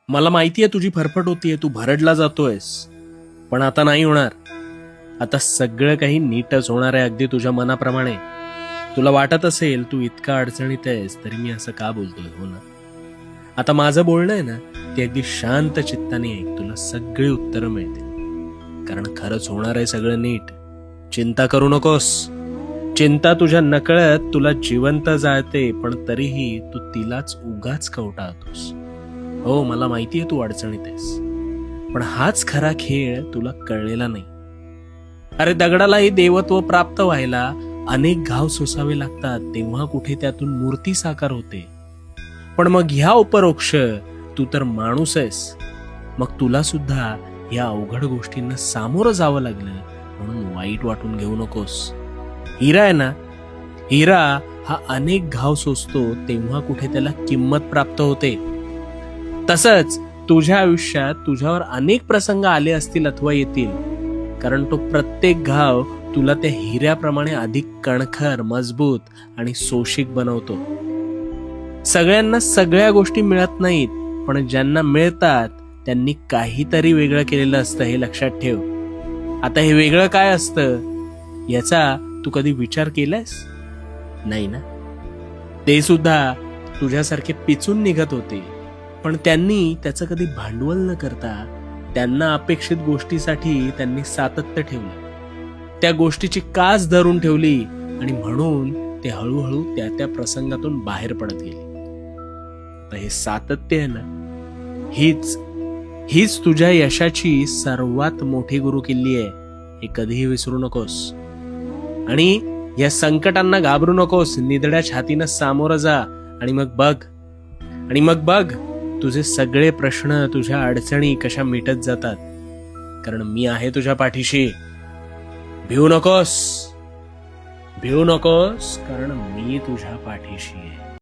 मला माहितीये तुझी फरफट होतीये, तू भरडला जातोयस, पण आता नाही होणार. आता सगळं काही नीटच होणार आहे, अगदी तुझ्या मनाप्रमाणे. तुला वाटत असेल तू इतका अडचणीत आहेस तरी मी असं का बोलतोय, हो ना? आता माझं बोलणं आहे ना, ते अगदी शांत चित्ताने ऐक, तुला सगळी उत्तरं मिळतील. कारण खरंच होणार आहे सगळं नीट. चिंता करू नकोस. चिंता तुझ्या नकळत तुला जिवंत जाळते, पण तरीही तू तिलाच उगाच कवटाळतोस. हो, मला माहितीये तू अडचणीत आहेस, पण हाच खरा खेळ तुला कळलेला नाही. अरे, दगडालाही देवत्व प्राप्त व्हायला अनेक घाव सोसावे लागतात, तेव्हा कुठे त्यातून मूर्ती साकार होते. पण मग ह्या उपरोक्ष तू तर माणूस आहेस, मग तुला सुद्धा या अवघड गोष्टींना सामोरं जावं लागलं म्हणून वाईट वाटून घेऊ नकोस. हिरा आहे ना, हिरा हा अनेक घाव सोसतो, तेव्हा कुठे त्याला किंमत प्राप्त होते. तसंच तुझ्या आयुष्यात तुझ्यावर अनेक प्रसंग आले असतील अथवा येतील, कारण तो प्रत्येक घाव तुला त्या हिऱ्याप्रमाणे अधिक कणखर, मजबूत आणि सोशिक बनवतो. सगळ्यांना सगळ्या गोष्टी मिळत नाहीत, पण ज्यांना मिळतात त्यांनी काहीतरी वेगळं केलेलं असतं, हे लक्षात ठेव. आता हे वेगळं काय असतं याचा तू कधी विचार केलायस? नाही ना? ते सुद्धा तुझ्यासारखे पिचून निघत होते, पण त्यांनी त्याचं कधी भांडवल न करता त्यांना अपेक्षित गोष्टीसाठी त्यांनी सातत्य ठेवलं. त्या गोष्टीची कास धरून ठेवली आणि म्हणून ते हळूहळू त्या प्रसंगातून बाहेर पडत गेले. तर हे सातत्य आहे ना, हीच तुझ्या यशाची सर्वात मोठी गुरुकिल्ली आहे. हे कधीही विसरू नकोस. आणि या संकटांना घाबरू नकोस. निधड्या छातीनं सामोरं जा आणि मग बघ तुझे सगळे प्रश्न, तुझ्या अडचणी कशा मिटत जातात. कारण मी आहे तुझ्या पाठीशी. भिवू नकोस, कारण मी तुझ्या पाठीशी आहे.